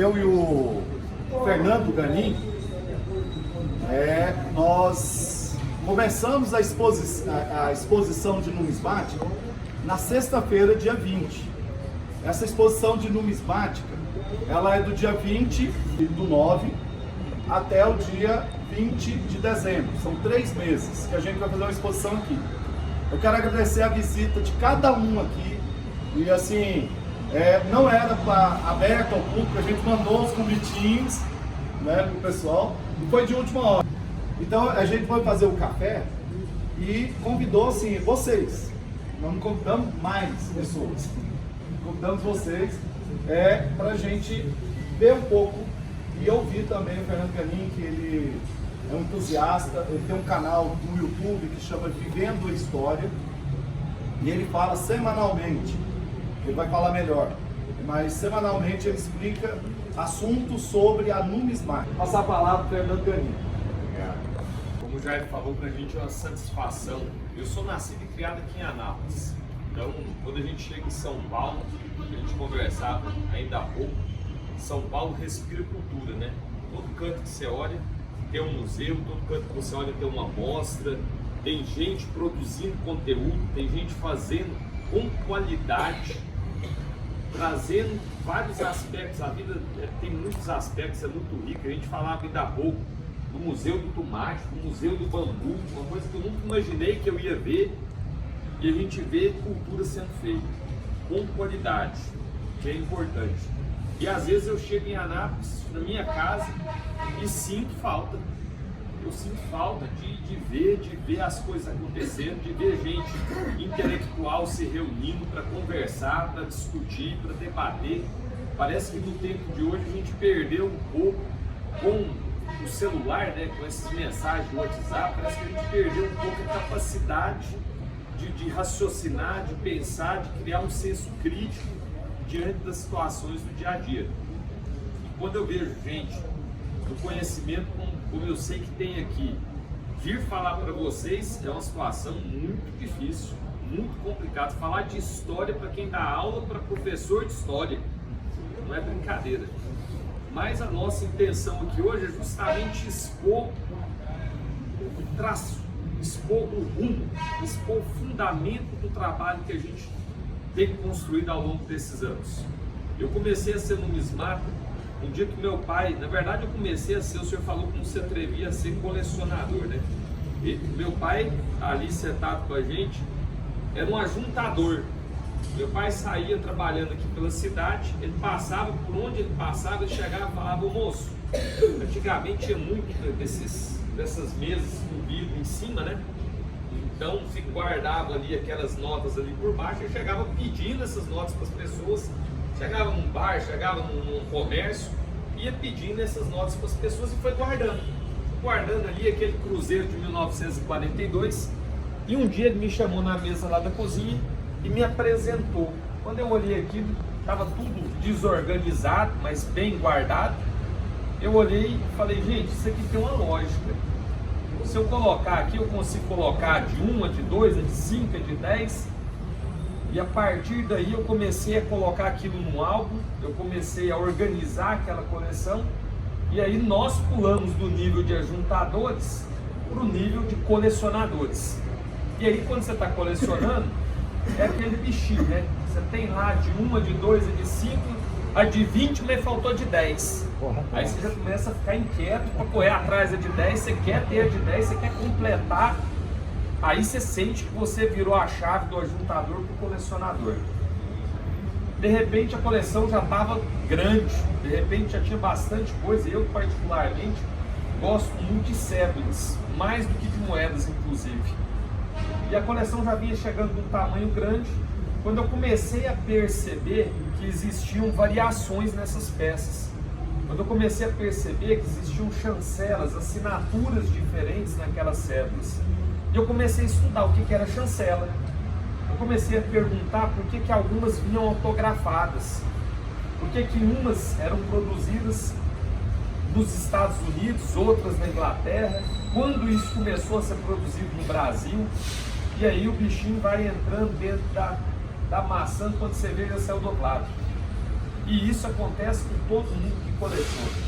eu e o Fernando Ganin, nós começamos a exposição de numismática na sexta-feira, dia 20. Essa exposição de numismática, ela é do dia 20/9 até o dia 20 de dezembro. São 3 meses que a gente vai fazer uma exposição aqui. Eu quero agradecer a visita de cada um aqui. E assim, não era aberto ao público, a gente mandou os convitinhos, né, pro pessoal, e foi de última hora. Então a gente foi fazer o café e convidou assim, vocês. Nós não convidamos mais pessoas, convidamos vocês para a gente ver um pouco e ouvir também o Fernando Ganin, que ele é um entusiasta, ele tem um canal no YouTube que chama Vivendo a História, e ele fala semanalmente, ele vai falar melhor, mas semanalmente ele explica assuntos sobre a numismática. Vou passar a palavra para o Fernando Ganin. Como o Jair falou, para a gente é uma satisfação. Eu sou nascido e criado aqui em Anápolis, então quando a gente chega em São Paulo, a gente conversava ainda há pouco, São Paulo respira cultura, né? Todo canto que você olha tem um museu, todo canto que você olha tem uma mostra, tem gente produzindo conteúdo, tem gente fazendo com qualidade, trazendo vários aspectos. A vida tem muitos aspectos, é muito rica. A gente falava ainda há pouco do Museu do Tomate, do Museu do Bambu, uma coisa que eu nunca imaginei que eu ia ver, e a gente vê cultura sendo feita com qualidade, que é importante. E às vezes eu chego em Anápolis, na minha casa, e sinto falta. Eu sinto falta de ver as coisas acontecendo, de ver gente intelectual se reunindo para conversar, para discutir, para debater. Parece que no tempo de hoje a gente perdeu um pouco com o celular, né, com essas mensagens do WhatsApp, parece que a gente perdeu um pouco a capacidade de raciocinar, de pensar, de criar um senso crítico diante das situações do dia a dia. E quando eu vejo gente do conhecimento como eu sei que tem aqui, vir falar para vocês é uma situação muito difícil, muito complicado. Falar de história para quem dá aula, para professor de história, não é brincadeira. Mas a nossa intenção aqui hoje é justamente expor o traço, expor o rumo, expor o fundamento do trabalho que a gente tem construído ao longo desses anos. Eu comecei a ser numismata um dia que meu pai, na verdade eu comecei a ser, o senhor falou que não se atrevia a ser colecionador, né? E meu pai, ali sentado com a gente, era um ajuntador. Meu pai saía trabalhando aqui pela cidade, ele passava, por onde ele passava, ele chegava e falava: ô moço, antigamente tinha muito dessas mesas com vidro em cima, né? Então se guardava ali aquelas notas ali por baixo, ele chegava pedindo essas notas para as pessoas, chegava num bar, chegava num comércio, ia pedindo essas notas para as pessoas e foi guardando ali aquele cruzeiro de 1942, e um dia ele me chamou na mesa lá da cozinha e me apresentou. Quando eu olhei aquilo, estava tudo desorganizado, mas bem guardado. Eu olhei e falei: gente, isso aqui tem uma lógica. Se eu colocar aqui, eu consigo colocar de 1, a de 2, a de 5, a de 10. E a partir daí eu comecei a colocar aquilo num álbum, eu comecei a organizar aquela coleção, e aí nós pulamos do nível de ajuntadores para o nível de colecionadores. E aí quando você está colecionando, é aquele bichinho, né? Você tem lá de 1, a de 2, a de 5, a de 20, mas faltou de 10. Aí você já começa a ficar inquieto para correr atrás da de 10, você quer ter a de 10, você quer completar. Aí você sente que você virou a chave do ajuntador para o colecionador. De repente a coleção já estava grande, de repente já tinha bastante coisa. Eu particularmente gosto muito de cédulas, mais do que de moedas inclusive. E a coleção já vinha chegando de um tamanho grande, quando eu comecei a perceber que existiam variações nessas peças. Quando eu comecei a perceber que existiam chancelas, assinaturas diferentes naquelas cédulas. E eu comecei a estudar o que era chancela. Eu comecei a perguntar por que algumas vinham autografadas, por que umas eram produzidas nos Estados Unidos, outras na Inglaterra, quando isso começou a ser produzido no Brasil. E aí o bichinho vai entrando dentro da maçã, quando você vê, já saiu do outro lado. E isso acontece com todo mundo que coleciona.